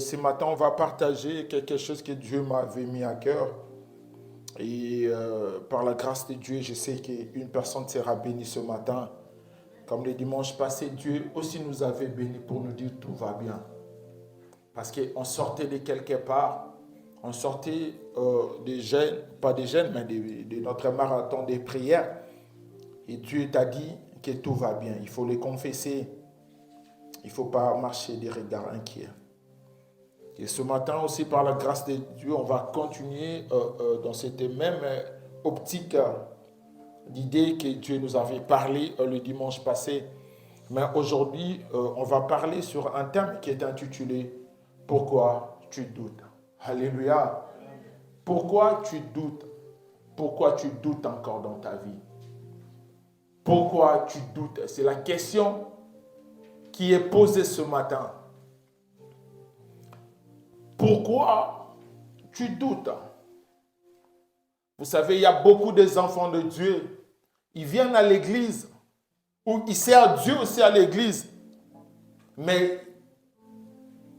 ce matin, on va partager quelque chose que Dieu m'avait mis à cœur. Et par la grâce de Dieu, je sais qu'une personne sera bénie ce matin. Comme le dimanche passé, Dieu aussi nous avait bénis pour nous dire tout va bien. Parce qu'on sortait de quelque part, on sortait des jeûnes, pas des jeûnes, mais de notre marathon des prières. Et Dieu t'a dit que tout va bien. Il faut le confesser. Il ne faut pas marcher des regards inquiets. Et ce matin aussi, par la grâce de Dieu, on va continuer dans cette même optique d'idée que Dieu nous avait parlé le dimanche passé. Mais aujourd'hui, on va parler sur un thème qui est intitulé « Pourquoi tu doutes ?» Alléluia. Pourquoi tu doutes? Pourquoi tu doutes encore dans ta vie? Pourquoi tu doutes? C'est la question qui est posée ce matin. Pourquoi tu doutes? Vous savez, il y a beaucoup des enfants de Dieu. Ils viennent à l'église, ou ils servent Dieu aussi à l'église. Mais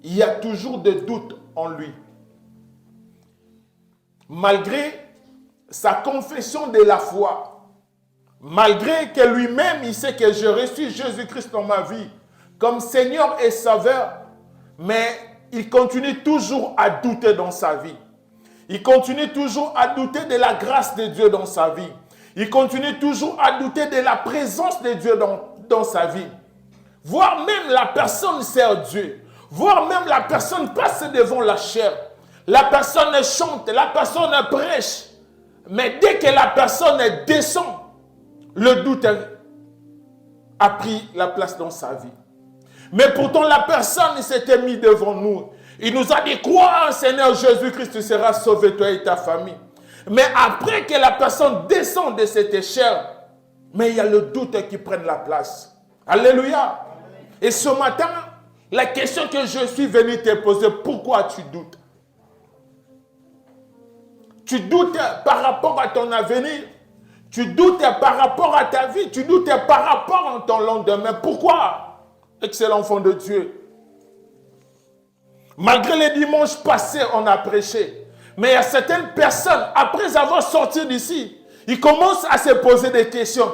il y a toujours des doutes en lui. Malgré sa confession de la foi, malgré que lui-même, il sait que j'ai reçu Jésus-Christ dans ma vie comme Seigneur et Sauveur, mais il continue toujours à douter dans sa vie. Il continue toujours à douter de la grâce de Dieu dans sa vie. Il continue toujours à douter de la présence de Dieu dans sa vie. Voire même la personne sert Dieu. Voire même la personne passe devant la chair. La personne chante, la personne prêche. Mais dès que la personne descend, le doute a pris la place dans sa vie. Mais pourtant, la personne s'était mise devant nous. Il nous a dit, crois en Seigneur Jésus-Christ, tu seras sauvé, toi et ta famille. Mais après que la personne descend de cette échelle, mais il y a le doute qui prend la place. Alléluia. Et ce matin, la question que je suis venu te poser, pourquoi tu doutes? Tu doutes par rapport à ton avenir. Tu doutes par rapport à ta vie. Tu doutes par rapport à ton lendemain. Pourquoi, excellent enfant de Dieu? Malgré les dimanches passés, on a prêché. Mais il y a certaines personnes, après avoir sorti d'ici, ils commencent à se poser des questions.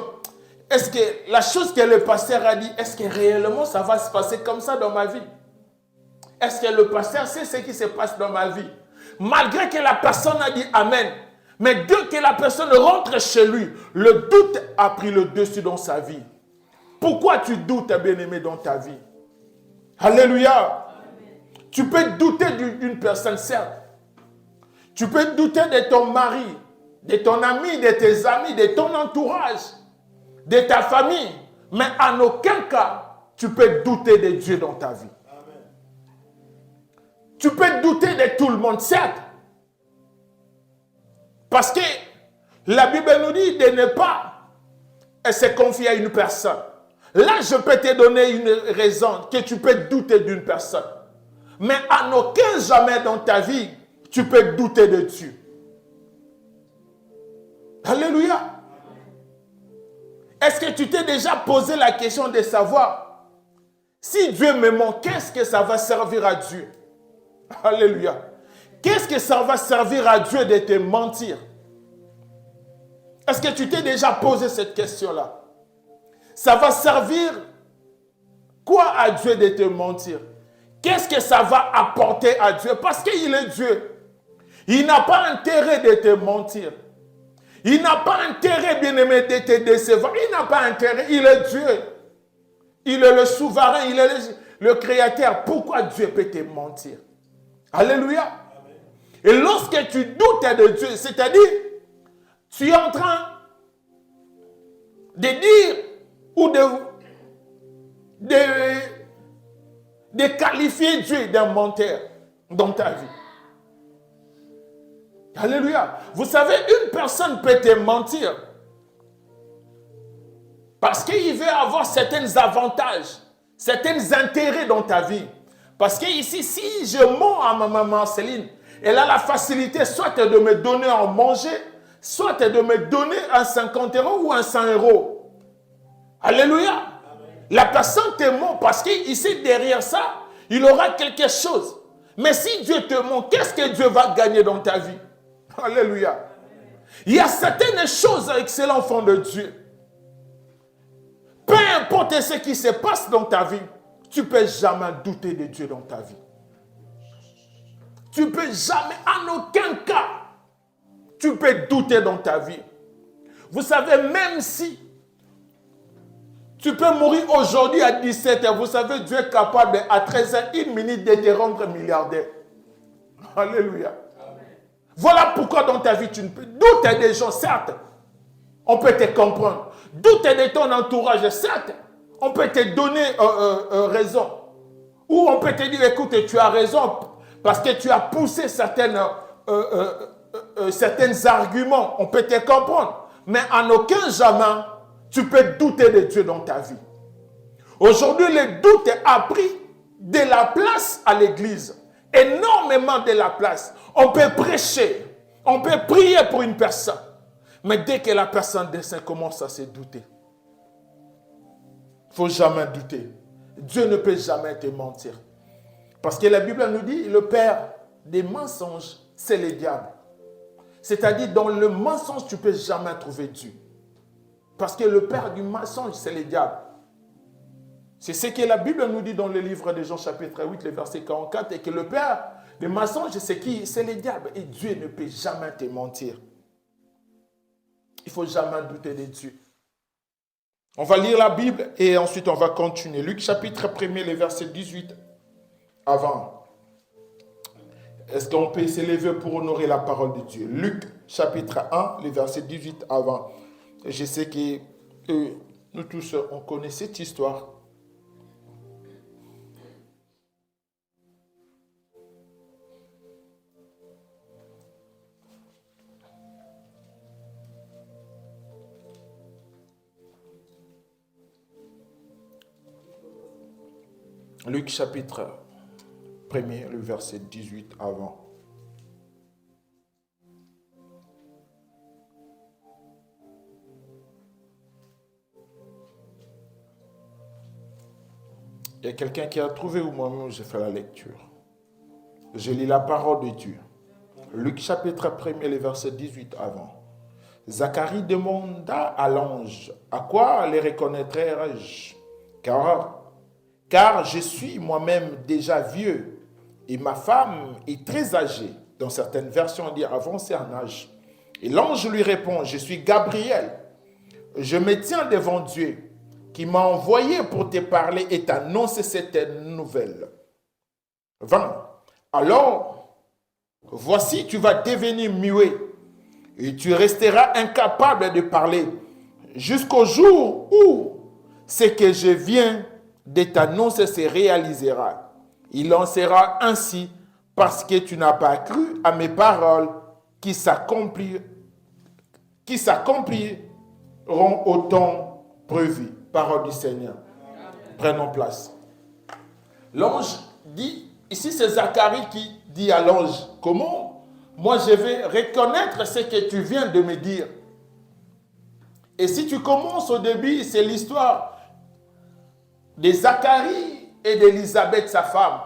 Est-ce que la chose que le pasteur a dit, est-ce que réellement ça va se passer comme ça dans ma vie? Est-ce que le pasteur sait ce qui se passe dans ma vie? Malgré que la personne a dit Amen. Mais dès que la personne rentre chez lui, le doute a pris le dessus dans sa vie. Pourquoi tu doutes, bien-aimé, dans ta vie? Alléluia. Tu peux douter d'une personne, certes. Tu peux douter de ton mari, de ton ami, de tes amis, de ton entourage, de ta famille. Mais en aucun cas, tu peux douter de Dieu dans ta vie. Amen. Tu peux douter de tout le monde, certes. Parce que la Bible nous dit de ne pas se confier à une personne. Là, je peux te donner une raison que tu peux douter d'une personne. Mais en aucun jamais dans ta vie, tu peux douter de Dieu. Alléluia. Est-ce que tu t'es déjà posé la question de savoir si Dieu me ment, qu'est-ce que ça va servir à Dieu? Alléluia. Qu'est-ce que ça va servir à Dieu de te mentir? Est-ce que tu t'es déjà posé cette question-là? Ça va servir quoi à Dieu de te mentir? Qu'est-ce que ça va apporter à Dieu? Parce qu'il est Dieu. Il n'a pas intérêt de te mentir. Il n'a pas intérêt, bien-aimé, de te décevoir. Il n'a pas intérêt. Il est Dieu. Il est le souverain. Il est le créateur. Pourquoi Dieu peut te mentir? Alléluia. Amen. Et lorsque tu doutes de Dieu, c'est-à-dire, tu es en train de dire ou de qualifier Dieu d'un menteur dans ta vie. Alléluia. Vous savez, une personne peut te mentir parce qu'il veut avoir certains avantages, certains intérêts dans ta vie. Parce que ici, si je mens à ma maman Céline, elle a la facilité soit de me donner à manger, soit de me donner un 50 € ou un 100 €. Alléluia. Amen. La personne te ment parce qu'ici, derrière ça, il aura quelque chose. Mais si Dieu te montre, qu'est-ce que Dieu va gagner dans ta vie? Alléluia. Il y a certaines choses, excellent enfant de Dieu. Peu importe ce qui se passe dans ta vie, tu ne peux jamais douter de Dieu dans ta vie. Tu ne peux jamais, en aucun cas, tu peux douter dans ta vie. Vous savez, même si tu peux mourir aujourd'hui à 17 h, vous savez, Dieu est capable à 13 h, 1 minute de te rendre milliardaire. Alléluia. Voilà pourquoi dans ta vie, tu ne peux douter des gens, certes, on peut te comprendre. Douter de ton entourage, certes, on peut te donner raison. Ou on peut te dire, écoute, tu as raison, parce que tu as poussé certains arguments. On peut te comprendre. Mais en aucun jamais, tu peux douter de Dieu dans ta vie. Aujourd'hui, le doute a pris de la place à l'église. Énormément de la place. On peut prêcher, on peut prier pour une personne. Mais dès que la personne commence à se douter, il ne faut jamais douter. Dieu ne peut jamais te mentir. Parce que la Bible nous dit, le père des mensonges, c'est le diable. C'est-à-dire, dans le mensonge, tu ne peux jamais trouver Dieu. Parce que le père du mensonge, c'est le diable. C'est ce que la Bible nous dit dans le livre de Jean chapitre 8, le verset 44, et que le père des mensonges, c'est qui? C'est le diable. Et Dieu ne peut jamais te mentir. Il ne faut jamais douter de Dieu. On va lire la Bible et ensuite on va continuer. Luc chapitre 1, le verset 18 avant. Est-ce qu'on peut s'élever pour honorer la parole de Dieu? Luc chapitre 1, le verset 18 avant. Je sais que nous tous, on connaît cette histoire. Luc chapitre 1, le verset 18 avant. Il y a quelqu'un qui a trouvé où moi-même j'ai fait la lecture. Je lis la parole de Dieu. Luc chapitre 1, le verset 18 avant. Zacharie demanda à l'ange, à quoi les reconnaîtrai-je? Car je suis moi-même déjà vieux et ma femme est très âgée. Dans certaines versions, on dit avancée en âge. Et l'ange lui répond, je suis Gabriel. Je me tiens devant Dieu qui m'a envoyé pour te parler et t'annoncer cette nouvelle. 20. Alors, voici, tu vas devenir muet et tu resteras incapable de parler jusqu'au jour où ce que je viens de t'annoncer se réalisera. Il en sera ainsi parce que tu n'as pas cru à mes paroles qui s'accompliront au temps prévu. Parole du Seigneur. Prenons place. L'ange dit, ici c'est Zacharie qui dit à l'ange, comment moi je vais reconnaître ce que tu viens de me dire. Et si tu commences au début, c'est l'histoire de Zacharie et d'Élisabeth, sa femme.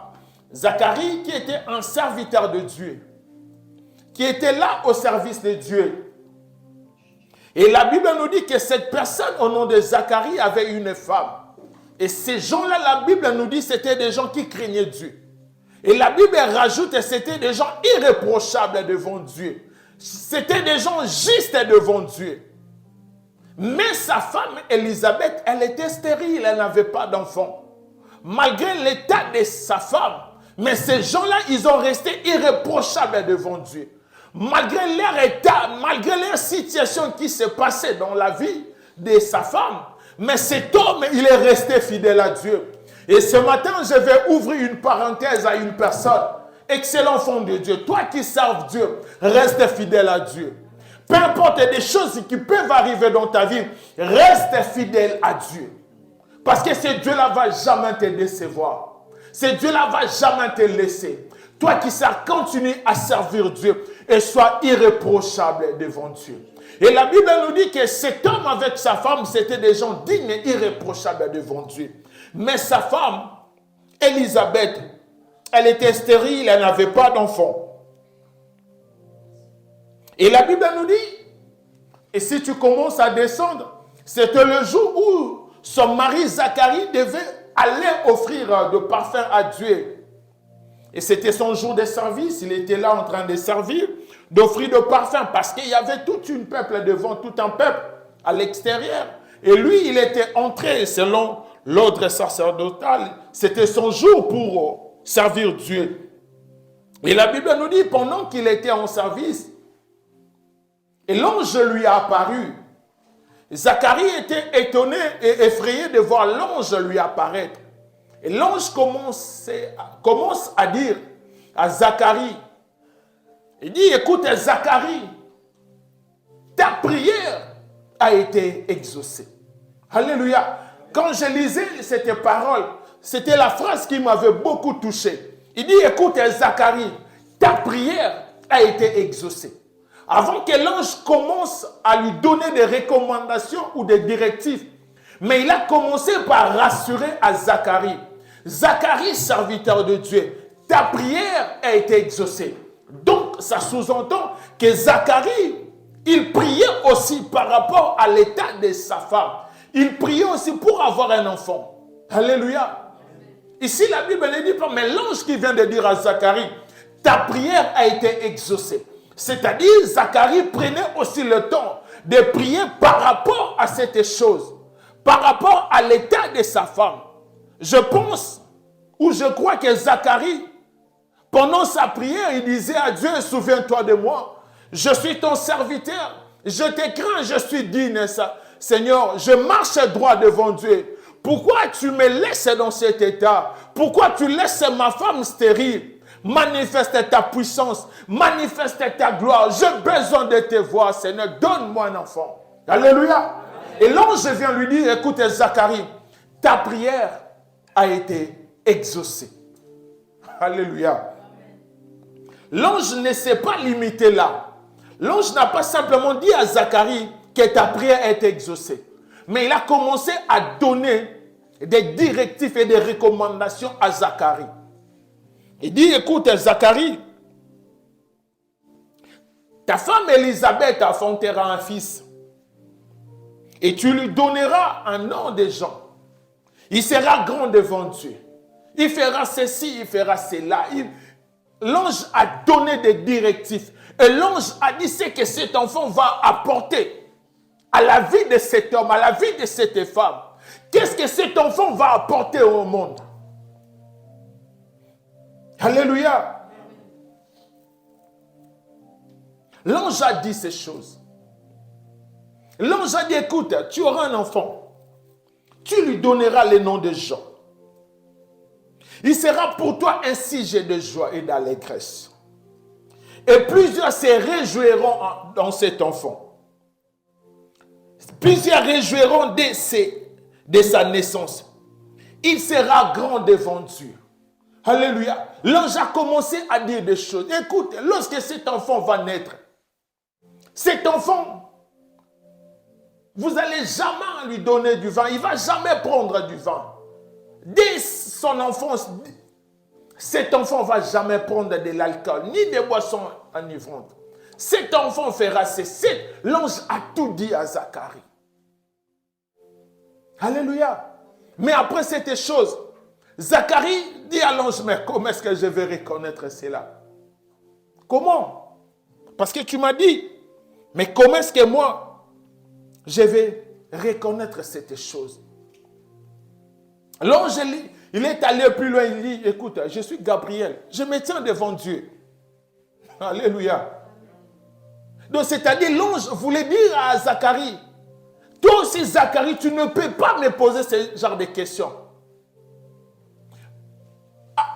Zacharie qui était un serviteur de Dieu, qui était là au service de Dieu. Et la Bible nous dit que cette personne, au nom de Zacharie, avait une femme. Et ces gens-là, la Bible nous dit, c'était des gens qui craignaient Dieu. Et la Bible rajoute que c'était des gens irréprochables devant Dieu. C'était des gens justes devant Dieu. Mais sa femme, Élisabeth, elle était stérile, elle n'avait pas d'enfant. Malgré l'état de sa femme, mais ces gens-là, ils ont resté irréprochables devant Dieu. Malgré leur état, malgré leur situation qui s'est passée dans la vie de sa femme, mais cet homme, il est resté fidèle à Dieu. Et ce matin, je vais ouvrir une parenthèse à une personne. Excellent enfant de Dieu, toi qui serves Dieu, reste fidèle à Dieu. Peu importe des choses qui peuvent arriver dans ta vie, reste fidèle à Dieu. Parce que ce Dieu-là ne va jamais te décevoir. Ce Dieu-là ne va jamais te laisser. Toi qui sais, continue à servir Dieu et sois irréprochable devant Dieu. Et la Bible nous dit que cet homme avec sa femme, c'était des gens dignes et irréprochables devant Dieu. Mais sa femme, Élisabeth, elle était stérile, elle n'avait pas d'enfant. Et la Bible nous dit, et si tu commences à descendre, c'était le jour où son mari Zacharie devait aller offrir de parfum à Dieu. Et c'était son jour de service, il était là en train de servir, d'offrir de parfum, parce qu'il y avait tout un peuple devant, tout un peuple à l'extérieur. Et lui, il était entré selon l'ordre sacerdotal. C'était son jour pour servir Dieu. Et la Bible nous dit, pendant qu'il était en service, et l'ange lui a apparu. Zacharie était étonné et effrayé de voir l'ange lui apparaître. Et l'ange commence à dire à Zacharie, il dit, écoute Zacharie, ta prière a été exaucée. Alléluia. Quand je lisais cette parole, c'était la phrase qui m'avait beaucoup touché. Il dit, écoute Zacharie, ta prière a été exaucée. Avant que l'ange commence à lui donner des recommandations ou des directives, mais il a commencé par rassurer à Zacharie. Zacharie, serviteur de Dieu, ta prière a été exaucée. Donc, ça sous-entend que Zacharie, il priait aussi par rapport à l'état de sa femme. Il priait aussi pour avoir un enfant. Alléluia. Ici, la Bible ne dit pas, mais l'ange qui vient de dire à Zacharie, ta prière a été exaucée. C'est-à-dire, Zacharie prenait aussi le temps de prier par rapport à cette chose, par rapport à l'état de sa femme. Je pense, ou je crois que Zacharie, pendant sa prière, il disait à Dieu, souviens-toi de moi, je suis ton serviteur, je te crains, je suis digne, Seigneur, je marche droit devant Dieu. Pourquoi tu me laisses dans cet état? Pourquoi tu laisses ma femme stérile? Manifeste ta puissance, manifeste ta gloire. J'ai besoin de te voir, Seigneur. Donne-moi un enfant. Alléluia. Et l'ange vient lui dire, écoute Zacharie, ta prière a été exaucée. Alléluia. L'ange ne s'est pas limité là. L'ange n'a pas simplement dit à Zacharie que ta prière a été exaucée. Mais il a commencé à donner des directives et des recommandations à Zacharie. Il dit, écoute Zacharie, ta femme Élisabeth enfantera un fils et tu lui donneras un nom de gens. Il sera grand devant Dieu. Il fera ceci, il fera cela. L'ange a donné des directives. Et l'ange a dit ce que cet enfant va apporter à la vie de cet homme, à la vie de cette femme. Qu'est-ce que cet enfant va apporter au monde? Alléluia. L'ange a dit ces choses. L'ange a dit, écoute, tu auras un enfant. Tu lui donneras le nom de Jean. Il sera pour toi un sujet de joie et d'allégresse. Et plusieurs se réjouiront dans cet enfant. Plusieurs réjouiront de sa naissance. Il sera grand devant Dieu. Alléluia. L'ange a commencé à dire des choses. Écoute, lorsque cet enfant va naître, cet enfant, vous n'allez jamais lui donner du vin. Il ne va jamais prendre du vin. Dès son enfance, cet enfant ne va jamais prendre de l'alcool, ni des boissons enivrantes. Cet enfant fera ceci. L'ange a tout dit à Zacharie. Alléluia. Mais après cette chose, Zacharie dit à l'ange, mais comment est-ce que je vais reconnaître cela? Comment? Parce que tu m'as dit, mais comment est-ce que moi, je vais reconnaître cette chose? L'ange, il est allé plus loin, il dit, écoute, je suis Gabriel, je me tiens devant Dieu. Alléluia. Donc, c'est-à-dire, l'ange voulait dire à Zacharie, toi aussi, Zacharie, tu ne peux pas me poser ce genre de questions.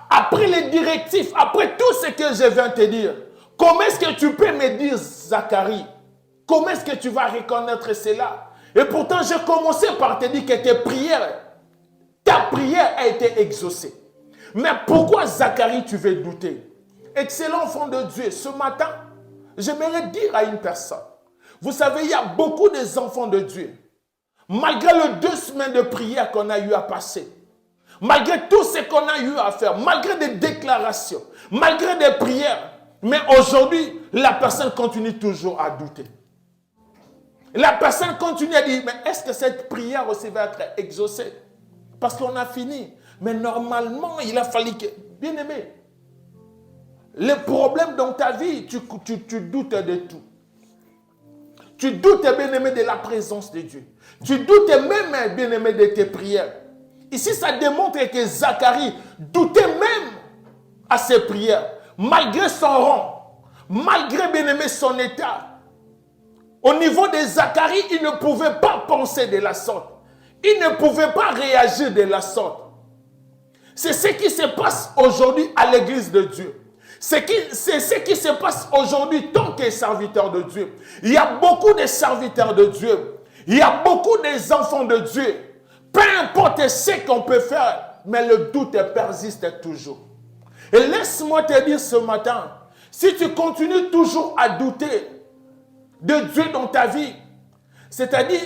Après les directives, après tout ce que je viens te dire, comment est-ce que tu peux me dire, Zacharie? Comment est-ce que tu vas reconnaître cela? Et pourtant, j'ai commencé par te dire que ta prière a été exaucée. Mais pourquoi, Zacharie, tu veux douter? Excellent enfant de Dieu, ce matin, j'aimerais dire à une personne, vous savez, il y a beaucoup d'enfants de Dieu. Malgré les 2 semaines de prière qu'on a eu à passer, malgré tout ce qu'on a eu à faire, malgré des déclarations, malgré des prières, mais aujourd'hui, la personne continue toujours à douter. La personne continue à dire, mais est-ce que cette prière aussi va être exaucée? Parce qu'on a fini. Mais normalement, il a fallu que... Bien-aimé, le problème dans ta vie, tu doutes de tout. Tu doutes, bien-aimé, de la présence de Dieu. Tu doutes même, bien-aimé, de tes prières. Ici, ça démontre que Zacharie doutait même à ses prières, malgré son rang, malgré, bien-aimé, son état. Au niveau de Zacharie, il ne pouvait pas penser de la sorte. Il ne pouvait pas réagir de la sorte. C'est ce qui se passe aujourd'hui à l'église de Dieu. C'est ce qui se passe aujourd'hui tant que serviteur de Dieu. Il y a beaucoup de serviteurs de Dieu. Il y a beaucoup d'enfants de Dieu. Peu importe ce qu'on peut faire, mais le doute persiste toujours. Et laisse-moi te dire ce matin, si tu continues toujours à douter de Dieu dans ta vie, c'est-à-dire,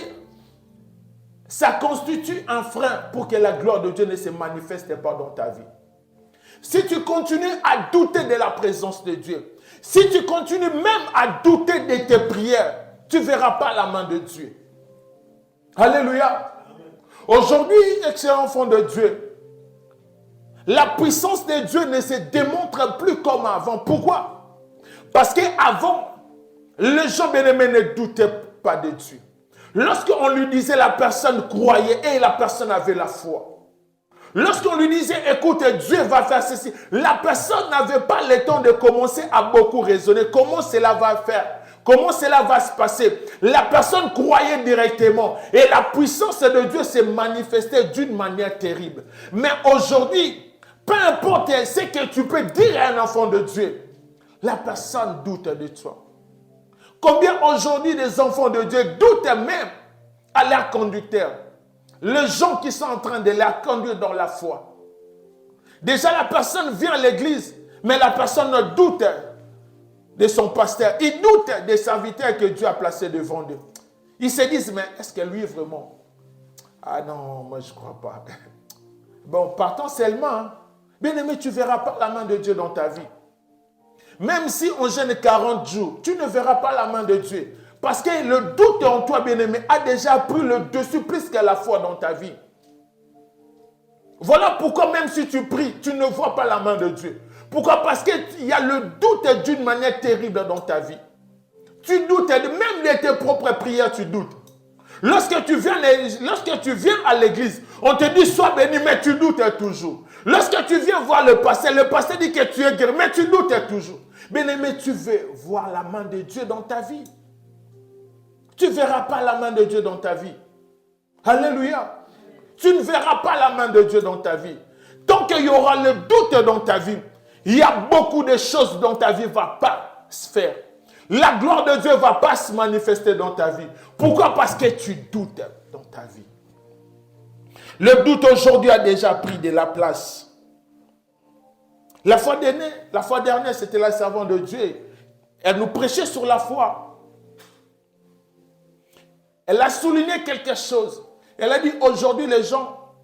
ça constitue un frein pour que la gloire de Dieu ne se manifeste pas dans ta vie. Si tu continues à douter de la présence de Dieu, si tu continues même à douter de tes prières, tu ne verras pas la main de Dieu. Alléluia. Aujourd'hui, excellent enfant de Dieu, la puissance de Dieu ne se démontre plus comme avant. Pourquoi? Parce qu'avant, les gens bien-aimés ne doutaient pas de Dieu. Lorsqu'on lui disait, la personne croyait et la personne avait la foi. Lorsqu'on lui disait, écoute, Dieu va faire ceci, la personne n'avait pas le temps de commencer à beaucoup raisonner. Comment cela va faire? Comment cela va se passer? La personne croyait directement et la puissance de Dieu s'est manifestée d'une manière terrible. Mais aujourd'hui, peu importe ce que tu peux dire à un enfant de Dieu, la personne doute de toi. Combien aujourd'hui des enfants de Dieu doutent même à leur conducteur? Les gens qui sont en train de la conduire dans la foi. Déjà la personne vient à l'église, mais la personne doute de son pasteur. Il doute des serviteurs que Dieu a placés devant eux. Ils se disent, mais est-ce que lui vraiment? Ah non, moi je ne crois pas. Bon, partons seulement. Hein. Bien aimé, tu ne verras pas la main de Dieu dans ta vie. Même si on jeûne 40 jours, tu ne verras pas la main de Dieu. Parce que le doute en toi, bien-aimé, a déjà pris le dessus plus que la foi dans ta vie. Voilà pourquoi même si tu pries, tu ne vois pas la main de Dieu. Pourquoi? Parce qu'il y a le doute d'une manière terrible dans ta vie. Tu doutes, même de tes propres prières, tu doutes. Lorsque tu viens à l'église, on te dit sois béni, mais tu doutes toujours. Lorsque tu viens voir le pasteur dit que tu es guéri, mais tu doutes toujours. Bien-aimé, tu veux voir la main de Dieu dans ta vie. Tu ne verras pas la main de Dieu dans ta vie. Alléluia. Tu ne verras pas la main de Dieu dans ta vie. Tant qu'il y aura le doute dans ta vie, il y a beaucoup de choses dans ta vie ne vont pas se faire. La gloire de Dieu ne va pas se manifester dans ta vie. Pourquoi? Parce que tu doutes dans ta vie. Le doute aujourd'hui a déjà pris de la place. La fois dernière, c'était la servante de Dieu. Elle nous prêchait sur la foi. Elle a souligné quelque chose. Elle a dit, aujourd'hui, les gens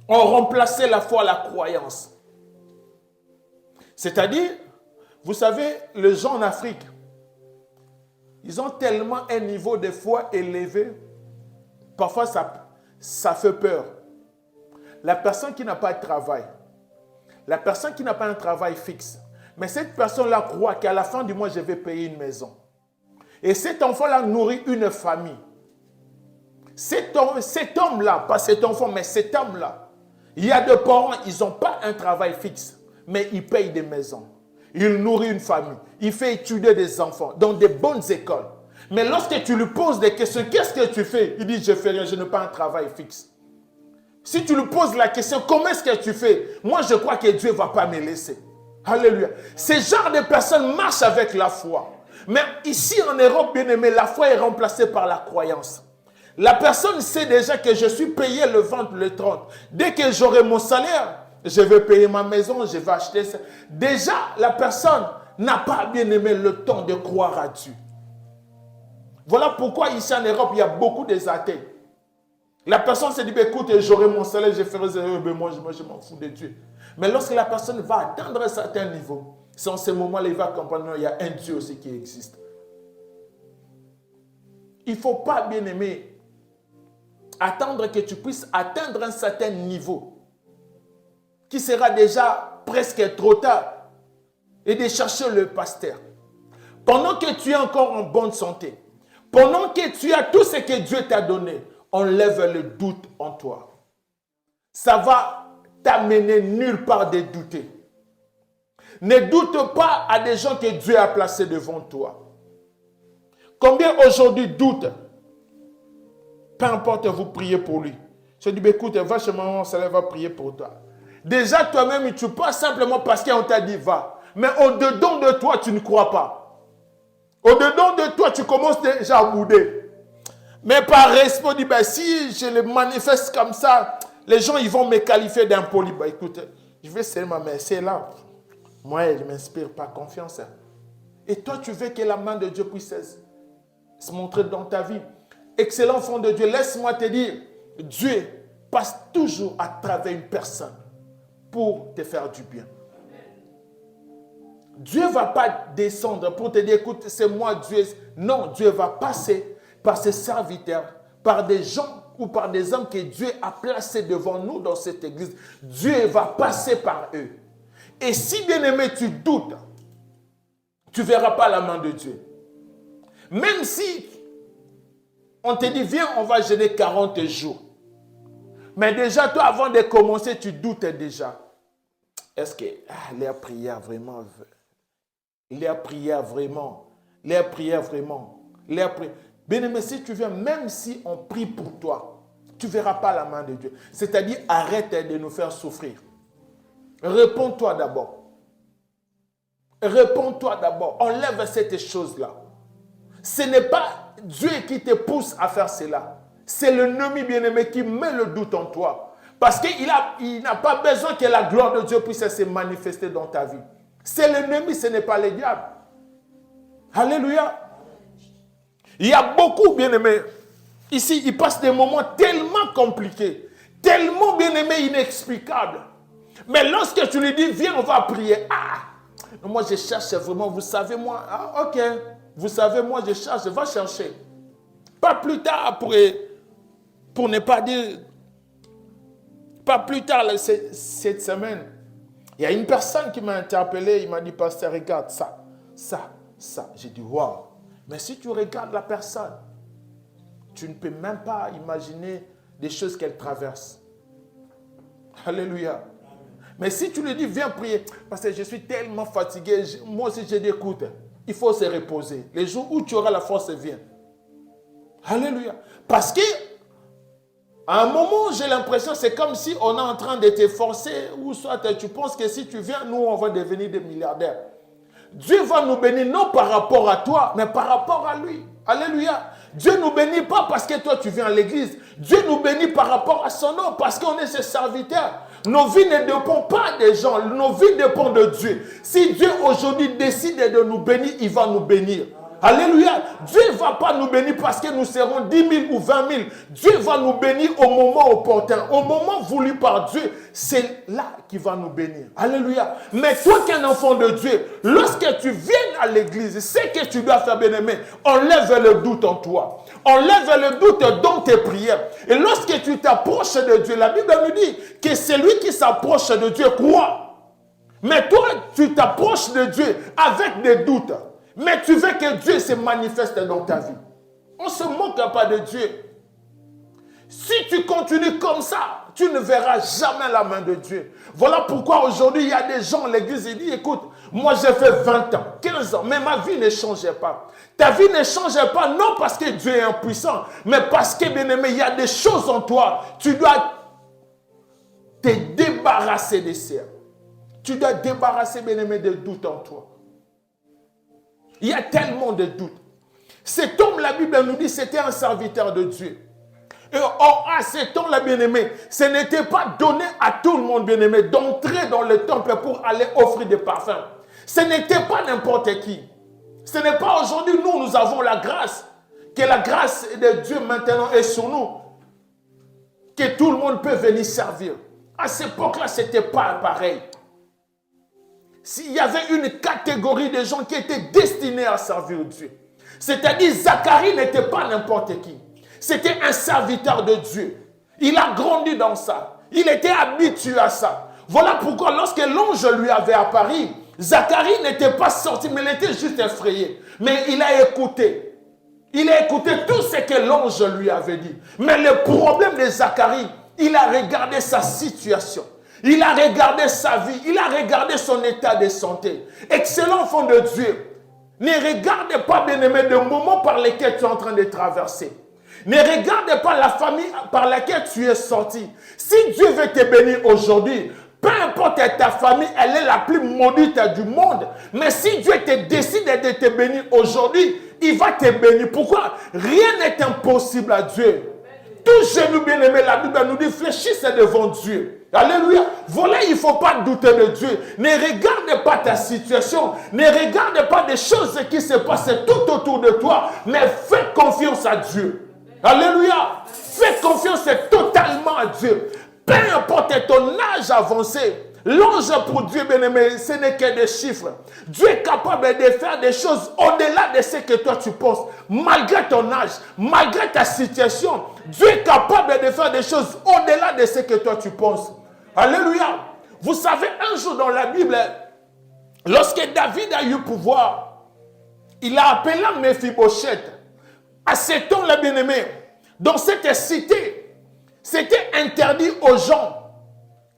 ont remplacé la foi à la croyance. C'est-à-dire, vous savez, les gens en Afrique, ils ont tellement un niveau de foi élevé, parfois ça fait peur. La personne qui n'a pas de travail, la personne qui n'a pas un travail fixe, mais cette personne-là croit qu'à la fin du mois, je vais payer une maison. Et cet enfant-là nourrit une famille. Cet homme-là, pas cet enfant, mais cet homme-là, il y a des parents, ils n'ont pas un travail fixe, mais ils payent des maisons. Il nourrit une famille. Il fait étudier des enfants dans des bonnes écoles. Mais lorsque tu lui poses des questions, qu'est-ce que tu fais? Il dit, je ne fais rien, je n'ai pas un travail fixe. Si tu lui poses la question, comment est-ce que tu fais? Moi, je crois que Dieu ne va pas me laisser. Alléluia. Ce genre de personnes marchent avec la foi. Mais ici en Europe, bien aimé, la foi est remplacée par la croyance. La personne sait déjà que je suis payé le 20, le 30. Dès que j'aurai mon salaire, je vais payer ma maison, je vais acheter ça. Déjà, la personne n'a pas, bien aimé, le temps de croire à Dieu. Voilà pourquoi ici en Europe, il y a beaucoup d'athées. La personne se dit, ben, écoute, j'aurai mon salaire, je ferai moi je m'en fous de Dieu. Mais lorsque la personne va atteindre un certain niveau, c'est en ce moment-là il va comprendre qu'il y a un Dieu aussi qui existe. Il ne faut pas, bien aimé, attendre que tu puisses atteindre un certain niveau qui sera déjà presque trop tard et de chercher le pasteur. Pendant que tu es encore en bonne santé, pendant que tu as tout ce que Dieu t'a donné, enlève le doute en toi. Ça va t'amener nulle part de douter. Ne doute pas à des gens que Dieu a placés devant toi. Combien aujourd'hui doutent? Peu importe, vous priez pour lui. Je dis, écoute, va chez maman, ça va prier pour toi. Déjà, toi-même, tu pas simplement parce qu'on t'a dit va. Mais au-dedans de toi, tu ne crois pas. Au-dedans de toi, tu commences déjà à bouder. Mais par respect, dit, si je le manifeste comme ça, les gens ils vont me qualifier d'impoli. Écoute, je vais seulement, mais c'est là. Moi, elle ne m'inspire pas confiance. Et toi, tu veux que la main de Dieu puisse se montrer dans ta vie. Excellent enfant de Dieu, laisse-moi te dire, Dieu passe toujours à travers une personne pour te faire du bien. Dieu ne va pas descendre pour te dire, écoute, c'est moi Dieu. Non, Dieu va passer par ses serviteurs, par des gens ou par des hommes que Dieu a placés devant nous dans cette église. Dieu va passer par eux. Et si, bien-aimé, tu doutes, tu ne verras pas la main de Dieu. Même si on te dit, viens, on va jeûner 40 jours. Mais déjà, toi, avant de commencer, tu doutes déjà. Est-ce que leur prière vraiment, leur prière vraiment, leur prière vraiment, leur prière. Bien-aimé, si tu viens, même si on prie pour toi, tu ne verras pas la main de Dieu. C'est-à-dire, arrête de nous faire souffrir. Réponds-toi d'abord. Réponds-toi d'abord. Enlève cette chose-là. Ce n'est pas Dieu qui te pousse à faire cela. C'est l'ennemi bien-aimé qui met le doute en toi. Parce qu'il n'a pas besoin que la gloire de Dieu puisse se manifester dans ta vie. C'est l'ennemi, ce n'est pas le diable. Alléluia. Il y a beaucoup, bien-aimés. Ici, il passe des moments tellement compliqués, tellement, bien-aimés, inexplicables. Mais lorsque tu lui dis, viens, on va prier. Moi, je cherche vraiment, vous savez, moi, ok. Vous savez, moi, je cherche, va chercher. Pas plus tard, pour ne pas dire, pas plus tard, cette semaine, il y a une personne qui m'a interpellé, il m'a dit, pasteur, regarde ça. J'ai dit, waouh. Mais si tu regardes la personne, tu ne peux même pas imaginer des choses qu'elle traverse. Alléluia. Mais si tu lui dis, viens prier, parce que je suis tellement fatigué, moi aussi j'ai dit, écoute, il faut se reposer. Les jours où tu auras la force, viens. Alléluia. Parce que, à un moment, j'ai l'impression, c'est comme si on est en train de te forcer, ou soit tu penses que si tu viens, nous, on va devenir des milliardaires. Dieu va nous bénir non par rapport à toi, mais par rapport à lui. Alléluia. Dieu ne nous bénit pas parce que toi tu viens à l'église. Dieu nous bénit par rapport à son nom, parce qu'on est ses serviteurs. Nos vies ne dépendent pas des gens, nos vies dépendent de Dieu. Si Dieu aujourd'hui décide de nous bénir, il va nous bénir. Alléluia. Dieu ne va pas nous bénir parce que nous serons 10 000 ou 20 000. Dieu va nous bénir au moment opportun. Au moment voulu par Dieu, c'est là qu'il va nous bénir. Alléluia. Mais toi qui es un enfant de Dieu, lorsque tu viens à l'église, c'est que tu dois faire, bien-aimé. Enlève le doute en toi. Enlève le doute dans tes prières. Et lorsque tu t'approches de Dieu, la Bible nous dit que celui qui s'approche de Dieu croit. Mais toi, tu t'approches de Dieu avec des doutes. Mais tu veux que Dieu se manifeste dans ta vie. On ne se moque pas de Dieu. Si tu continues comme ça, tu ne verras jamais la main de Dieu. Voilà pourquoi aujourd'hui, il y a des gens à l'église qui disent, écoute, moi j'ai fait 20 ans, 15 ans, mais ma vie ne changeait pas. Ta vie ne changeait pas, non parce que Dieu est impuissant, mais parce que, bien aimé, il y a des choses en toi. Tu dois te débarrasser de ça. Tu dois débarrasser, bien aimé, des doutes en toi. Il y a tellement de doutes. Cet homme, la Bible nous dit, c'était un serviteur de Dieu. Et à cet homme, la bien-aimé, ce n'était pas donné à tout le monde, bien-aimé, d'entrer dans le temple pour aller offrir des parfums. Ce n'était pas n'importe qui. Ce n'est pas aujourd'hui, nous avons la grâce. Que la grâce de Dieu maintenant est sur nous. que tout le monde peut venir servir. À cette époque-là, ce n'était pas pareil. Il y avait une catégorie de gens qui étaient destinés à servir Dieu. C'est-à-dire, Zacharie n'était pas n'importe qui. C'était un serviteur de Dieu. Il a grandi dans ça. Il était habitué à ça. Voilà pourquoi lorsque l'ange lui avait apparu, Zacharie n'était pas sorti, mais il était juste effrayé. Mais il a écouté. Il a écouté tout ce que l'ange lui avait dit. Mais le problème de Zacharie, il a regardé sa situation. Il a regardé sa vie. Il a regardé son état de santé. Excellent enfant de Dieu. Ne regarde pas, bien-aimé, le moment par lequel tu es en train de traverser. Ne regarde pas la famille par laquelle tu es sorti. Si Dieu veut te bénir aujourd'hui, peu importe ta famille, elle est la plus maudite du monde. Mais si Dieu te décide de te bénir aujourd'hui, il va te bénir. Pourquoi? Rien n'est impossible à Dieu. Tout genou bien-aimé, la Bible nous dit, fléchissez devant Dieu. Alléluia. Voilà, il ne faut pas douter de Dieu. Ne regarde pas ta situation. Ne regarde pas des choses qui se passent tout autour de toi. Mais fais confiance à Dieu. Alléluia. Fais confiance totalement à Dieu. Peu importe ton âge avancé, l'ange pour Dieu, bien-aimé, ce n'est que des chiffres. Dieu est capable de faire des choses au-delà de ce que toi tu penses. Malgré ton âge, malgré ta situation, Dieu est capable de faire des choses au-delà de ce que toi tu penses. Alléluia. Vous savez, un jour dans la Bible, lorsque David a eu pouvoir, il a appelé Mephibosheth. À ce temps-là, bien-aimé, dans cette cité, c'était interdit aux gens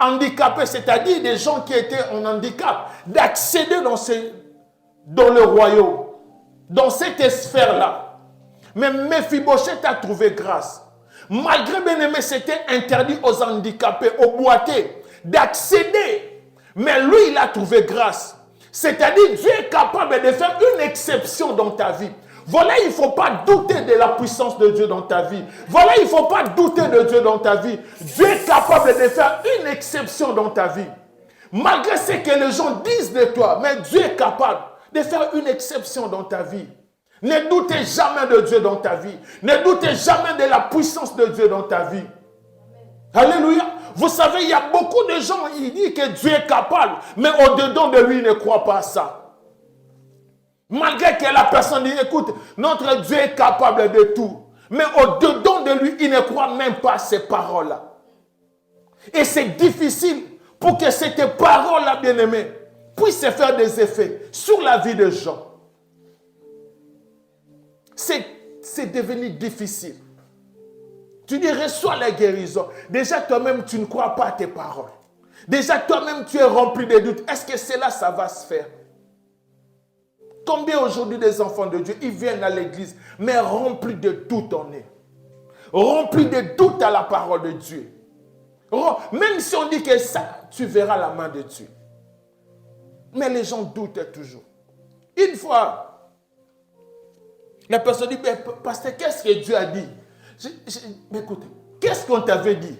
handicapés, c'est-à-dire des gens qui étaient en handicap, d'accéder dans le royaume, dans cette sphère-là. Mais Mephibosheth a trouvé grâce. Malgré, bien-aimé, c'était interdit aux handicapés, aux boités, d'accéder. Mais lui, il a trouvé grâce. C'est-à-dire, Dieu est capable de faire une exception dans ta vie. Voilà, il ne faut pas douter de la puissance de Dieu dans ta vie. Voilà, il ne faut pas douter de Dieu dans ta vie. Dieu est capable de faire une exception dans ta vie. Malgré ce que les gens disent de toi, mais Dieu est capable de faire une exception dans ta vie. Ne doutez jamais de Dieu dans ta vie. Ne doutez jamais de la puissance de Dieu dans ta vie. Alléluia. Vous savez, il y a beaucoup de gens qui disent que Dieu est capable, mais au-dedans de lui, ils ne croient pas à ça. Malgré que la personne dit, écoute, notre Dieu est capable de tout. Mais au-dedans de lui, il ne croit même pas à ces paroles-là. Et c'est difficile pour que cette parole-là, bien-aimée, puisse faire des effets sur la vie des gens. C'est devenu difficile. Tu dis, reçois la guérison. Déjà, toi-même, tu ne crois pas à tes paroles. Déjà, toi-même, tu es rempli de doutes. Est-ce que cela, ça va se faire? Combien aujourd'hui des enfants de Dieu, ils viennent à l'église, mais remplis de doutes en eux. Remplis de doutes à la parole de Dieu. Même si on dit que ça, tu verras la main de Dieu. Mais les gens doutent toujours. Une fois, la personne dit, pasteur, qu'est-ce que Dieu a dit? Mais écoutez, qu'est-ce qu'on t'avait dit?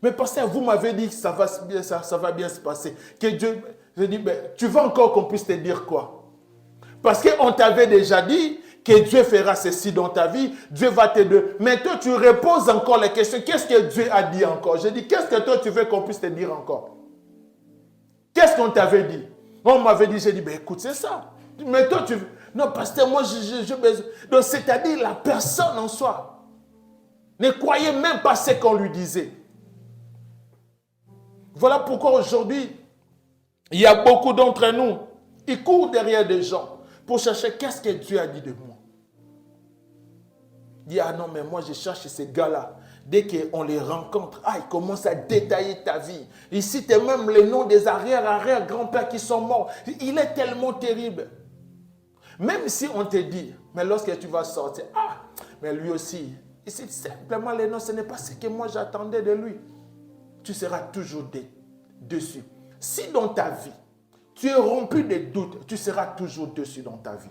Mais pasteur, vous m'avez dit que ça va bien se passer. Que Dieu, je dis, tu veux encore qu'on puisse te dire quoi? Parce qu'on t'avait déjà dit que Dieu fera ceci dans ta vie, Dieu va t'aider. Mais toi, tu reposes encore les questions. Qu'est-ce que Dieu a dit encore? Je dis, qu'est-ce que toi, tu veux qu'on puisse te dire encore? Qu'est-ce qu'on t'avait dit? On m'avait dit, j'ai dit, écoute, c'est ça. Mais toi, tu veux... Non, pasteur, moi, j'ai besoin. Donc, c'est-à-dire, la personne en soi ne croyait même pas ce qu'on lui disait. Voilà pourquoi aujourd'hui, il y a beaucoup d'entre nous, ils courent derrière des gens pour chercher qu'est-ce que Dieu a dit de moi. Il dit, ah non, mais moi je cherche ces gars-là. Dès qu'on les rencontre, ils commencent à détailler ta vie. Ils citent même les noms des arrière-grands-pères qui sont morts. Il est tellement terrible. Même si on te dit, mais lorsque tu vas sortir, mais lui aussi, il cite simplement les noms, ce n'est pas ce que moi j'attendais de lui. Tu seras toujours dessus. Si dans ta vie, tu es rempli de doutes, tu seras toujours dessus dans ta vie.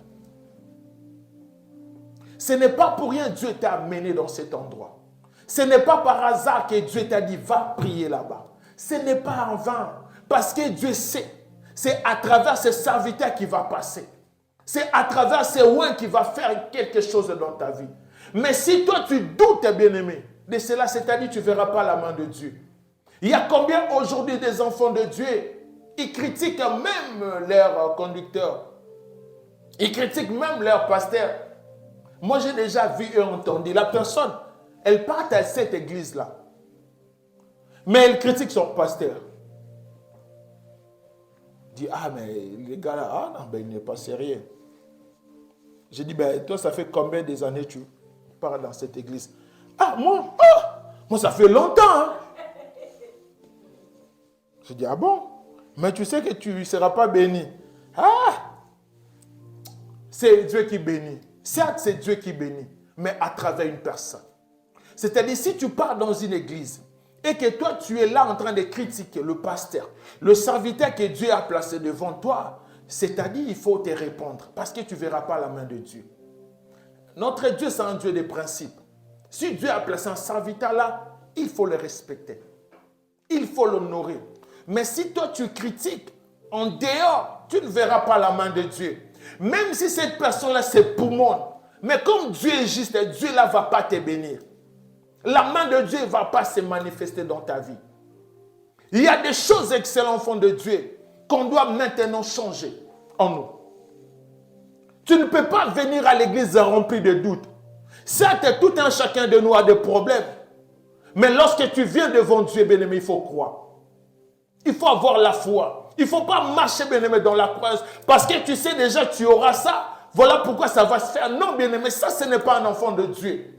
Ce n'est pas pour rien que Dieu t'a amené dans cet endroit. Ce n'est pas par hasard que Dieu t'a dit, va prier là-bas. Ce n'est pas en vain, parce que Dieu sait. C'est à travers ces serviteurs qui va passer. C'est à travers ces oins qui va faire quelque chose dans ta vie. Mais si toi tu doutes, bien-aimé, de cela, c'est-à-dire tu ne verras pas la main de Dieu. Il y a combien aujourd'hui des enfants de Dieu, ils critiquent même leur conducteur. Ils critiquent même leur pasteur. Moi, j'ai déjà vu et entendu. La personne, elle part à cette église-là. Mais elle critique son pasteur. Dit, ah, mais les gars là, ah non, ben, il n'est pas sérieux. J'ai dit, ben, toi, ça fait combien des années tu pars dans cette église? Ah, moi, ça fait longtemps. Hein? J'ai dit, ah bon? Mais tu sais que tu ne seras pas béni. Ah! C'est Dieu qui bénit. Certes, c'est Dieu qui bénit, mais à travers une personne. C'est-à-dire, si tu pars dans une église et que toi, tu es là en train de critiquer le pasteur, le serviteur que Dieu a placé devant toi, c'est-à-dire, il faut te répondre parce que tu ne verras pas la main de Dieu. Notre Dieu, c'est un Dieu de principes. Si Dieu a placé un serviteur là, il faut le respecter. Il faut l'honorer. Mais si toi, tu critiques, en dehors, tu ne verras pas la main de Dieu. Même si cette personne-là, c'est poumon. Mais comme Dieu est juste, Dieu là ne va pas te bénir. La main de Dieu ne va pas se manifester dans ta vie. Il y a des choses excellentes, enfants de Dieu, qu'on doit maintenant changer en nous. Tu ne peux pas venir à l'église rempli de doutes. Certes, tout un chacun de nous a des problèmes. Mais lorsque tu viens devant Dieu, bien-aimé, il faut croire. Il faut avoir la foi. Il ne faut pas marcher, bien-aimé, dans la croyance. Parce que tu sais déjà, tu auras ça. Voilà pourquoi ça va se faire. Non, bien-aimé, ça, ce n'est pas un enfant de Dieu.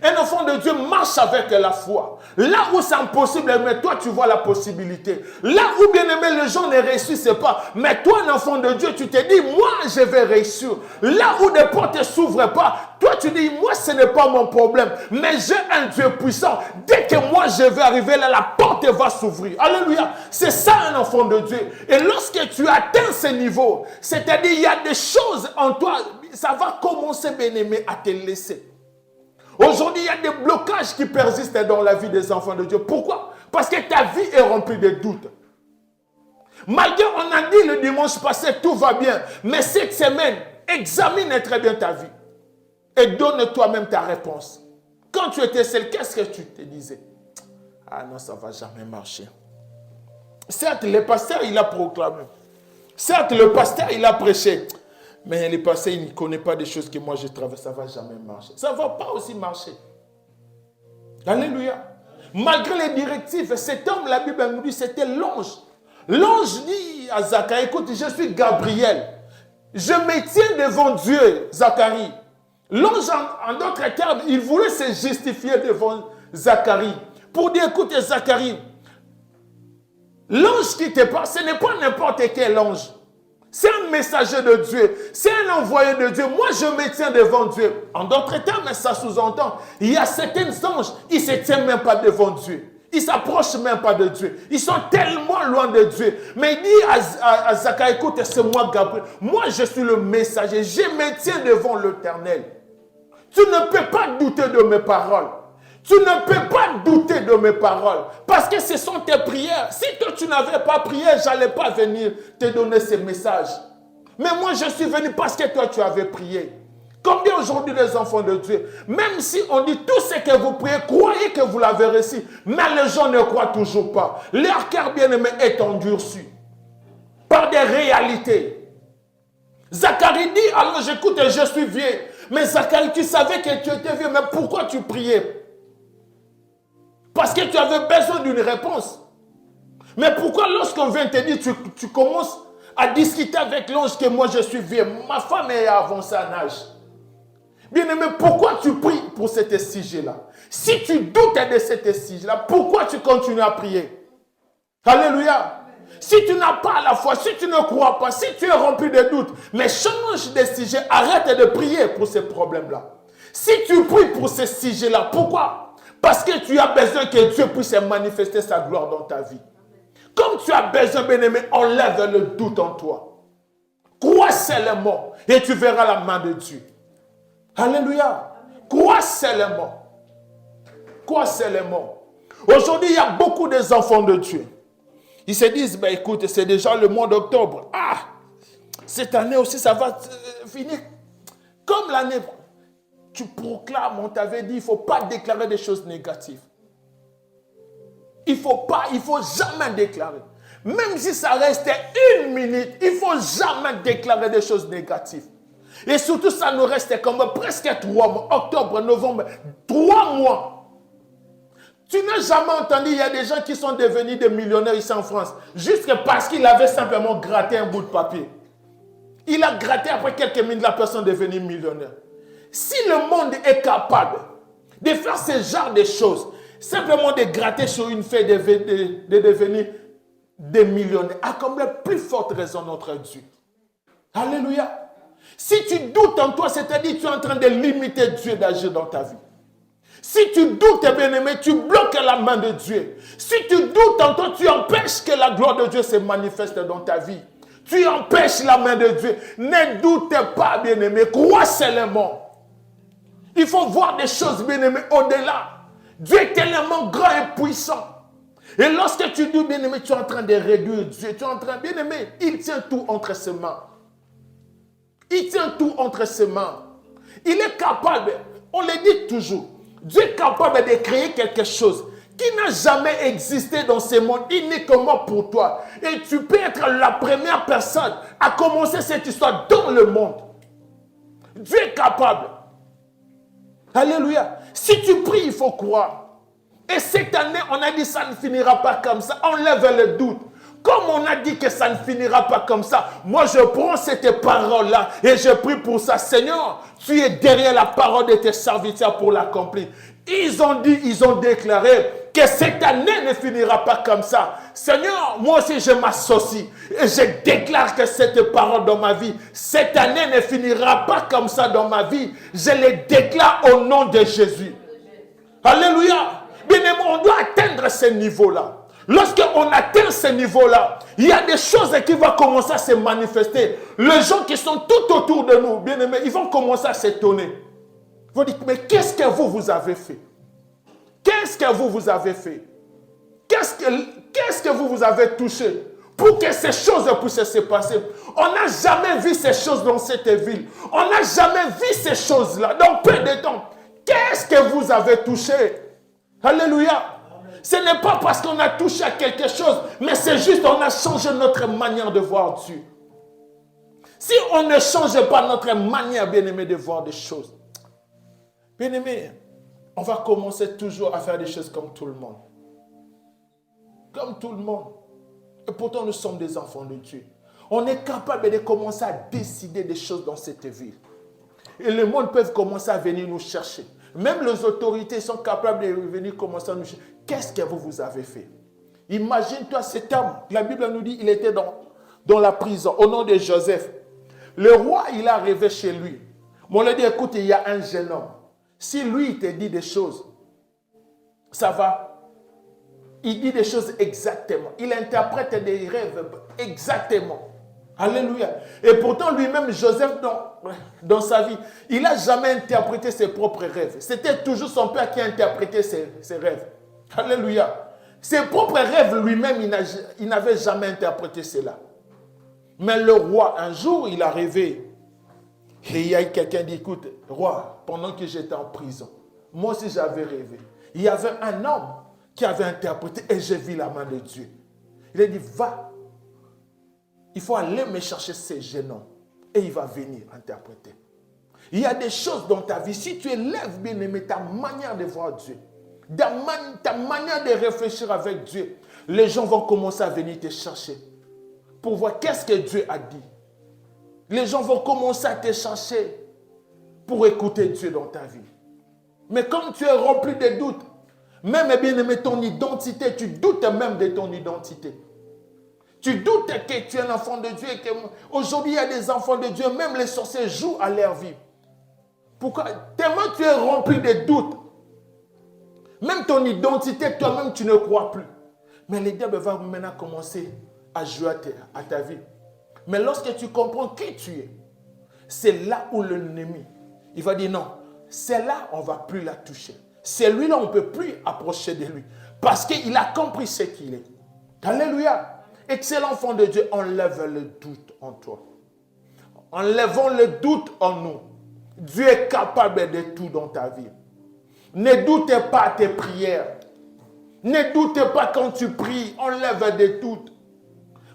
Un enfant de Dieu marche avec la foi. Là où c'est impossible, mais toi, tu vois la possibilité. Là où, bien aimé, les gens ne réussissent pas. Mais toi, un enfant de Dieu, tu te dis, moi, je vais réussir. Là où des portes ne s'ouvrent pas, toi, tu dis, moi, ce n'est pas mon problème. Mais j'ai un Dieu puissant. Dès que moi, je vais arriver là, la porte va s'ouvrir. Alléluia. C'est ça, un enfant de Dieu. Et lorsque tu atteins ce niveau, c'est-à-dire, il y a des choses en toi, ça va commencer, bien aimé, à te laisser. Aujourd'hui, il y a des blocages qui persistent dans la vie des enfants de Dieu. Pourquoi? Parce que ta vie est remplie de doutes. Malgré, on a dit le dimanche passé, tout va bien. Mais cette semaine, examine très bien ta vie. Et donne toi-même ta réponse. Quand tu étais seul, qu'est-ce que tu te disais? Ah non, ça ne va jamais marcher. Certes, le pasteur, il a proclamé. Certes, le pasteur, il a prêché. Mais les pasteur, il ne connaît pas des choses que moi je traverse. Ça ne va jamais marcher. Ça ne va pas aussi marcher. Alléluia. Malgré les directives, cet homme, la Bible nous dit, c'était l'ange. L'ange dit à Zacharie, écoute, je suis Gabriel. Je me tiens devant Dieu, Zacharie. L'ange, en d'autres termes, il voulait se justifier devant Zacharie. Pour dire, écoute, Zacharie, l'ange qui te parle, ce n'est pas n'importe quel ange. C'est un messager de Dieu. C'est un envoyé de Dieu. Moi, je me tiens devant Dieu. En d'autres termes, ça sous-entend, il y a certains anges, ils ne se tiennent même pas devant Dieu. Ils ne s'approchent même pas de Dieu. Ils sont tellement loin de Dieu. Mais il dit à Zacharie, écoute, c'est moi Gabriel. Moi, je suis le messager. Je me tiens devant l'Éternel. Tu ne peux pas douter de mes paroles. Tu ne peux pas douter de mes paroles. Parce que ce sont tes prières. Si toi, tu n'avais pas prié, je n'allais pas venir te donner ces messages. Mais moi, je suis venu parce que toi, tu avais prié. Combien aujourd'hui les enfants de Dieu, même si on dit tout ce que vous priez, croyez que vous l'avez reçu. Mais les gens ne croient toujours pas. Leur cœur bien-aimé est endurci par des réalités. Zacharie dit, alors j'écoute et je suis vieux. Mais Zacharie, tu savais que tu étais vieux, mais pourquoi tu priais? Parce que tu avais besoin d'une réponse. Mais pourquoi lorsqu'on vient te dire, tu commences à discuter avec l'ange que moi je suis vieux, ma femme est avancée en âge. Bien aimé, pourquoi tu pries pour cet sujet-là? Si tu doutes de cet sujet-là, pourquoi tu continues à prier? Alléluia. Si tu n'as pas la foi, si tu ne crois pas, si tu es rempli de doutes, mais change de sujet, arrête de prier pour ces problèmes-là. Si tu pries pour ces sujets-là, pourquoi? Parce que tu as besoin que Dieu puisse manifester sa gloire dans ta vie. Comme tu as besoin, bien-aimé, enlève le doute en toi. Crois seulement et tu verras la main de Dieu. Alléluia. Crois seulement. Crois seulement. Aujourd'hui, il y a beaucoup des enfants de Dieu. Ils se disent, ben écoute, c'est déjà le mois d'octobre. Ah, cette année aussi, ça va finir comme l'année. tu proclames, on t'avait dit, il ne faut pas déclarer des choses négatives. Il faut jamais déclarer. Même si ça restait 1 minute, il ne faut jamais déclarer des choses négatives. Et surtout, ça nous restait comme presque 3 mois, octobre, novembre, 3 mois. Tu n'as jamais entendu, il y a des gens qui sont devenus des millionnaires ici en France, juste parce qu'il avait simplement gratté un bout de papier. Il a gratté, après quelques minutes, la personne est devenue millionnaire. Si le monde est capable de faire ce genre de choses, simplement de gratter sur une feuille, de devenir des millionnaires, à combien plus forte raison notre Dieu. Alléluia. Si tu doutes en toi, c'est-à-dire que tu es en train de limiter Dieu d'agir dans ta vie. Si tu doutes, bien-aimé, tu bloques la main de Dieu. Si tu doutes en toi, tu empêches que la gloire de Dieu se manifeste dans ta vie. Tu empêches la main de Dieu. Ne doute pas, bien-aimé, crois seulement. Il faut voir des choses, bien-aimé, au-delà. Dieu est tellement grand et puissant. Et lorsque tu dis, bien-aimé, tu es en train de réduire Dieu. Tu es en train, bien-aimé, il tient tout entre ses mains. Il tient tout entre ses mains. Il est capable, on le dit toujours, Dieu est capable de créer quelque chose qui n'a jamais existé dans ce monde, uniquement pour toi. Et tu peux être la première personne à commencer cette histoire dans le monde. Dieu est capable. Alléluia. Si tu pries, il faut croire. Et cette année, on a dit ça ne finira pas comme ça. Enlève le doute. Comme on a dit que ça ne finira pas comme ça, moi je prends cette parole-là et je prie pour ça. Seigneur, tu es derrière la parole de tes serviteurs pour l'accomplir. Ils ont dit, ils ont déclaré que cette année ne finira pas comme ça. Seigneur, moi aussi je m'associe et je déclare que cette parole dans ma vie, cette année ne finira pas comme ça dans ma vie. Je le déclare au nom de Jésus. Alléluia. Bien aimé, on doit atteindre ce niveau-là. Lorsqu'on atteint ce niveau-là, il y a des choses qui vont commencer à se manifester. Les gens qui sont tout autour de nous, bien aimés, ils vont commencer à s'étonner. Ils vont dire, mais qu'est-ce que vous avez fait? Qu'est-ce que vous avez fait? Qu'est-ce que vous avez touché pour que ces choses puissent se passer? On n'a jamais vu ces choses dans cette ville. On n'a jamais vu ces choses-là dans peu de temps. Qu'est-ce que vous avez touché? Alléluia. Ce n'est pas parce qu'on a touché à quelque chose, mais c'est juste qu'on a changé notre manière de voir Dieu. Si on ne change pas notre manière, bien-aimé, de voir des choses, bien-aimé, on va commencer toujours à faire des choses comme tout le monde. Comme tout le monde. Et pourtant, nous sommes des enfants de Dieu. On est capable de commencer à décider des choses dans cette ville. Et le monde peut commencer à venir nous chercher. Même les autorités sont capables de venir commencer à nous chercher. Qu'est-ce que vous avez fait? Imagine-toi cet homme. La Bible nous dit qu'il était dans la prison au nom de Joseph. Le roi, il est arrivé chez lui. Mais on lui dit, écoute, il y a un jeune homme. Si lui, il te dit des choses, ça va. Il dit des choses exactement. Il interprète des rêves exactement. Alléluia. Et pourtant, lui-même, Joseph, dans sa vie, il n'a jamais interprété ses propres rêves. C'était toujours son père qui interprétait ses rêves. Alléluia. Ses propres rêves, lui-même, il n'avait jamais interprété cela. Mais le roi, un jour, il a rêvé. Et il y a quelqu'un qui dit, écoute, roi, pendant que j'étais en prison, moi aussi j'avais rêvé. Il y avait un homme qui avait interprété et j'ai vu la main de Dieu. Il a dit, va. Il faut aller me chercher ces jeunes hommes et il va venir interpréter. Il y a des choses dans ta vie, si tu élèves bien aimé ta manière de voir Dieu, ta manière de réfléchir avec Dieu, les gens vont commencer à venir te chercher pour voir qu'est-ce que Dieu a dit. Les gens vont commencer à te chercher pour écouter Dieu dans ta vie. Mais comme tu es rempli de doutes, même bien aimé ton identité, tu doutes même de ton identité. Tu doutes que tu es un enfant de Dieu et qu'aujourd'hui il y a des enfants de Dieu, même les sorciers jouent à leur vie. Pourquoi? Tellement tu es rempli de doutes. Même ton identité, toi-même, tu ne crois plus. Mais le diable va maintenant commencer à jouer à ta vie. Mais lorsque tu comprends qui tu es, c'est là où l'ennemi, il va dire non, c'est là on ne va plus la toucher. C'est lui-là, on ne peut plus approcher de lui. Parce qu'il a compris ce qu'il est. Alléluia. Excellent enfant de Dieu, enlève le doute en toi. Enlevons le doute en nous. Dieu est capable de tout dans ta vie. Ne doutez pas tes prières. Ne doutez pas quand tu pries, enlève de tout.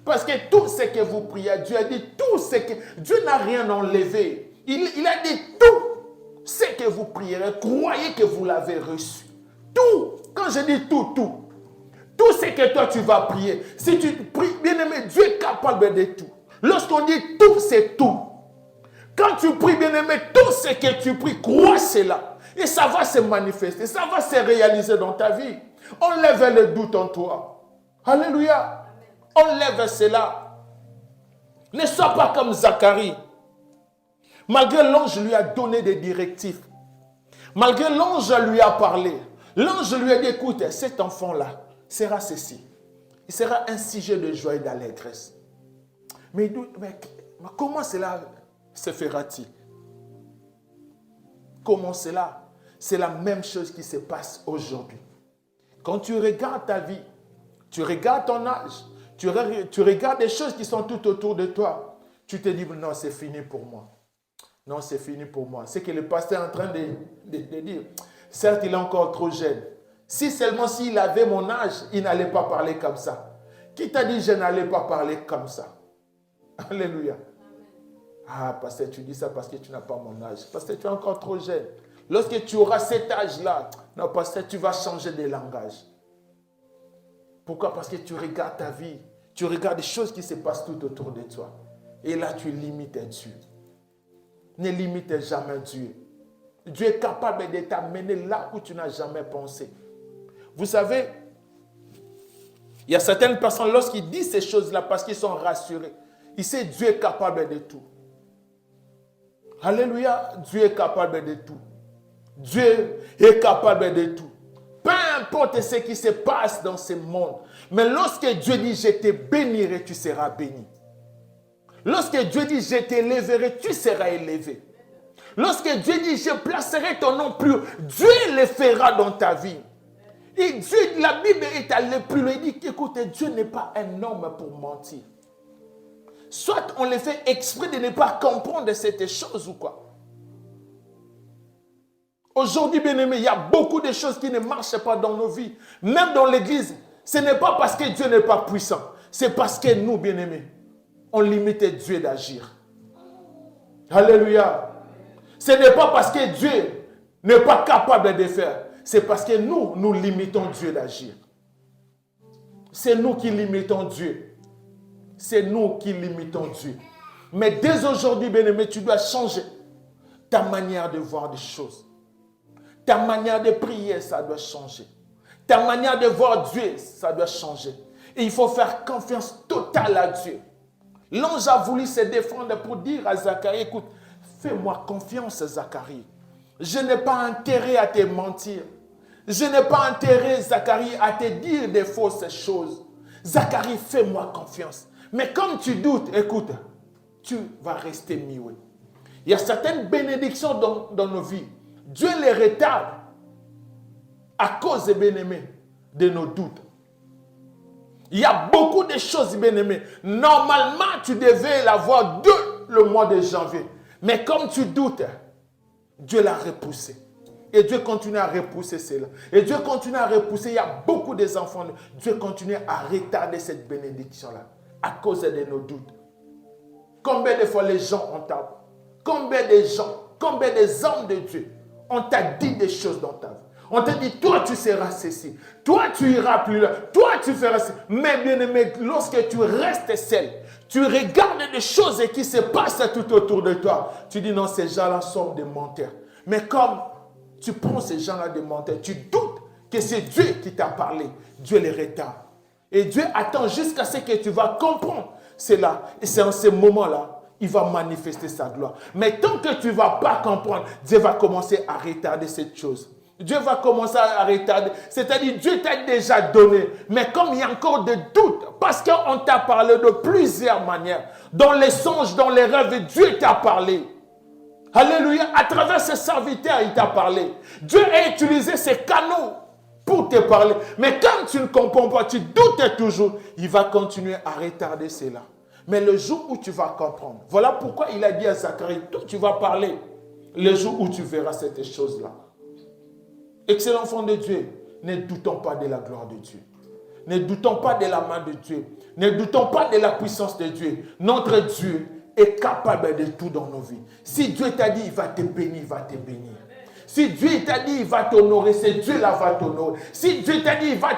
Parce que tout ce que vous priez, Dieu a dit tout ce que... Dieu n'a rien enlevé. Il a dit tout ce que vous prierez, croyez que vous l'avez reçu. Tout. Quand je dis tout, tout. Tout ce que toi tu vas prier. Si tu pries, bien-aimé, Dieu est capable de tout. Lorsqu'on dit tout, c'est tout. Quand tu pries, bien-aimé, tout ce que tu pries, crois cela. Et ça va se manifester, ça va se réaliser dans ta vie. Enlève le doute en toi. Alléluia. Enlève cela. Ne sois pas comme Zacharie. Malgré l'ange lui a donné des directives. Malgré l'ange lui a parlé. L'ange lui a dit, écoute, cet enfant-là sera ceci. Il sera un sujet de joie et d'allégresse. Mais comment cela se fera-t-il? Comment cela? C'est la même chose qui se passe aujourd'hui. Quand tu regardes ta vie, tu regardes ton âge, tu regardes des choses qui sont tout autour de toi, tu te dis, non, c'est fini pour moi. Non, c'est fini pour moi. C'est que le pasteur est en train de dire. Certes, il est encore trop jeune. Si seulement s'il avait mon âge, il n'allait pas parler comme ça. Qui t'a dit je n'allais pas parler comme ça? Alléluia. Ah, pasteur, tu dis ça parce que tu n'as pas mon âge. Pasteur, tu es encore trop jeune. Lorsque tu auras cet âge-là, non, pasteur, tu vas changer de langage. Pourquoi? Parce que tu regardes ta vie. Tu regardes des choses qui se passent tout autour de toi. Et là, tu limites Dieu. Ne limite jamais Dieu. Dieu est capable de t'amener là où tu n'as jamais pensé. Vous savez, il y a certaines personnes, lorsqu'ils disent ces choses-là, parce qu'ils sont rassurés, ils savent que Dieu est capable de tout. Alléluia, Dieu est capable de tout. Dieu est capable de tout. Peu importe ce qui se passe dans ce monde. Mais lorsque Dieu dit, je te bénirai, tu seras béni. Lorsque Dieu dit, je t'élèverai, tu seras élevé. Lorsque Dieu dit, je placerai ton nom plus haut, Dieu le fera dans ta vie. Et Dieu, la Bible est allée plus loin. Il dit, écoutez, Dieu n'est pas un homme pour mentir. Soit on le fait exprès de ne pas comprendre cette chose ou quoi. Aujourd'hui, bien aimé, il y a beaucoup de choses qui ne marchent pas dans nos vies. Même dans l'église, ce n'est pas parce que Dieu n'est pas puissant. C'est parce que nous, bien aimés, on limite Dieu d'agir. Alléluia. Ce n'est pas parce que Dieu n'est pas capable de faire. C'est parce que nous limitons Dieu d'agir. C'est nous qui limitons Dieu. C'est nous qui limitons Dieu. Mais dès aujourd'hui, bien-aimé, tu dois changer ta manière de voir des choses. Ta manière de prier, ça doit changer. Ta manière de voir Dieu, ça doit changer. Et il faut faire confiance totale à Dieu. L'ange a voulu se défendre pour dire à Zacharie, écoute, fais-moi confiance, Zacharie. Je n'ai pas intérêt à te mentir. Je n'ai pas intérêt, Zacharie, à te dire des fausses choses. Zacharie, fais-moi confiance. Mais comme tu doutes, écoute, tu vas rester muet. Il y a certaines bénédictions dans nos vies. Dieu les retarde à cause, bien-aimés, de nos doutes. Il y a beaucoup de choses, bien-aimés. Normalement, tu devais l'avoir dès le mois de janvier. Mais comme tu doutes, Dieu l'a repoussé. Et Dieu continue à repousser cela. Et Dieu continue à repousser. Il y a beaucoup d'enfants. Dieu continue à retarder cette bénédiction-là à cause de nos doutes. Combien de fois les gens ont tort? Combien de gens, combien des hommes de Dieu on t'a dit des choses dans ta vie? On t'a dit, toi tu seras ceci, toi tu iras plus là, toi tu feras ceci. Mais bien aimé, lorsque tu restes seul, tu regardes des choses qui se passent tout autour de toi. Tu dis non, ces gens-là sont des menteurs. Mais comme tu prends ces gens-là des menteurs, tu doutes que c'est Dieu qui t'a parlé. Dieu les retarde. Et Dieu attend jusqu'à ce que tu vas comprendre cela. Et c'est en ce moment-là, il va manifester sa gloire. Mais tant que tu ne vas pas comprendre, Dieu va commencer à retarder cette chose. Dieu va commencer à retarder. C'est-à-dire, Dieu t'a déjà donné. Mais comme il y a encore des doutes, parce qu'on t'a parlé de plusieurs manières, dans les songes, dans les rêves, Dieu t'a parlé. Alléluia. À travers ses serviteurs, il t'a parlé. Dieu a utilisé ces canaux pour te parler. Mais quand tu ne comprends pas, tu doutes toujours, il va continuer à retarder cela. Mais le jour où tu vas comprendre, voilà pourquoi il a dit à Zacharie, toi tu vas parler. le jour où tu verras cette chose-là. Excellent enfant de Dieu, ne doutons pas de la gloire de Dieu. Ne doutons pas de la main de Dieu. Ne doutons pas de la puissance de Dieu. Notre Dieu est capable de tout dans nos vies. Si Dieu t'a dit, il va te bénir, il va te bénir. Si Dieu t'a dit, il va t'honorer, c'est Dieu là va t'honorer. Si Dieu t'a dit, il va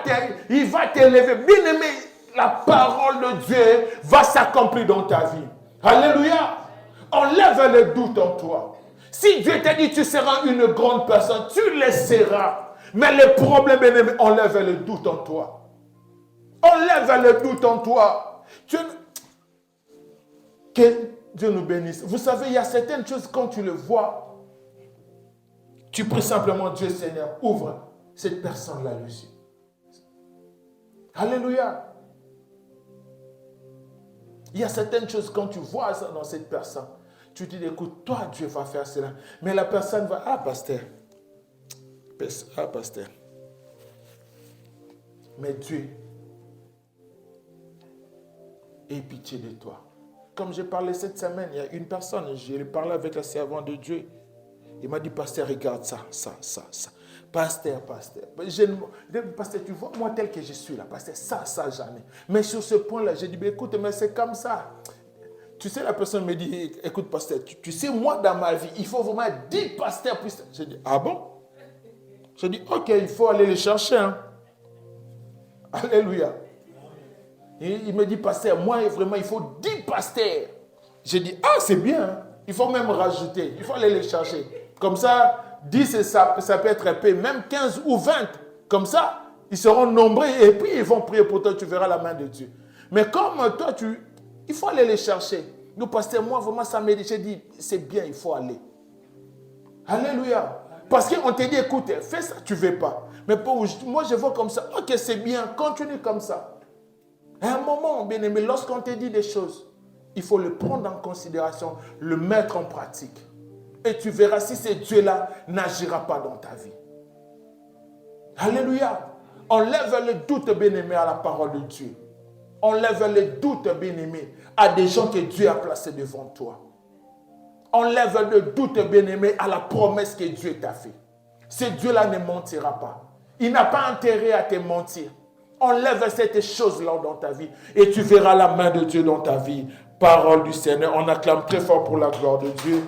t'élever. Bien aimé, la parole de Dieu va s'accomplir dans ta vie. Alléluia. Enlève le doute en toi. Si Dieu t'a dit, tu seras une grande personne, tu le seras. Mais le problème, bien aimé, enlève le doute en toi. Enlève le doute en toi. Que Dieu nous bénisse. Vous savez, il y a certaines choses, quand tu le vois, tu pries simplement, Dieu Seigneur, ouvre cette personne-là les yeux. Alléluia. Il y a certaines choses, quand tu vois ça dans cette personne, tu te dis, écoute, toi, Dieu va faire cela. Mais la personne va, pasteur. Pasteur. Mais Dieu ait pitié de toi. Comme j'ai parlé cette semaine, il y a une personne, j'ai parlé avec la servante de Dieu. Il m'a dit, pasteur, regarde ça. Pasteur. Pasteur, tu vois, moi tel que je suis là, pasteur, ça, jamais. Mais sur ce point-là, j'ai dit, écoute, mais c'est comme ça. Tu sais, la personne me dit, écoute, pasteur, tu sais, moi, dans ma vie, il faut vraiment 10 pasteurs. J'ai dit, ah bon? J'ai dit, ok, il faut aller les chercher. Hein. Alléluia. Il me dit, pasteur, moi, vraiment, il faut 10 pasteurs. J'ai dit, c'est bien. Hein. Il faut même rajouter. Il faut aller les chercher. Comme ça, 10, ça peut être épais. Même 15 ou 20. Comme ça, ils seront nombreux. Et puis, ils vont prier pour toi. Tu verras la main de Dieu. Mais comme toi, il faut aller les chercher. Nous, pasteur, moi, vraiment, ça m'a dit, j'ai dit, c'est bien, il faut aller. Alléluia. Parce qu'on te dit, écoute, fais ça, tu ne veux pas. Mais moi, je vois comme ça. Ok, c'est bien, continue comme ça. À un moment, bien aimé, lorsqu'on te dit des choses, il faut le prendre en considération, le mettre en pratique. Et tu verras si ce Dieu-là n'agira pas dans ta vie. Alléluia. Enlève le doute, bien aimé, à la parole de Dieu. Enlève le doute, bien aimé, à des gens que Dieu a placés devant toi. Enlève le doute, bien aimé, à la promesse que Dieu t'a fait. Ce Dieu-là ne mentira pas. Il n'a pas intérêt à te mentir. Enlève cette chose-là dans ta vie et tu verras la main de Dieu dans ta vie. Parole du Seigneur. On acclame très fort pour la gloire de Dieu.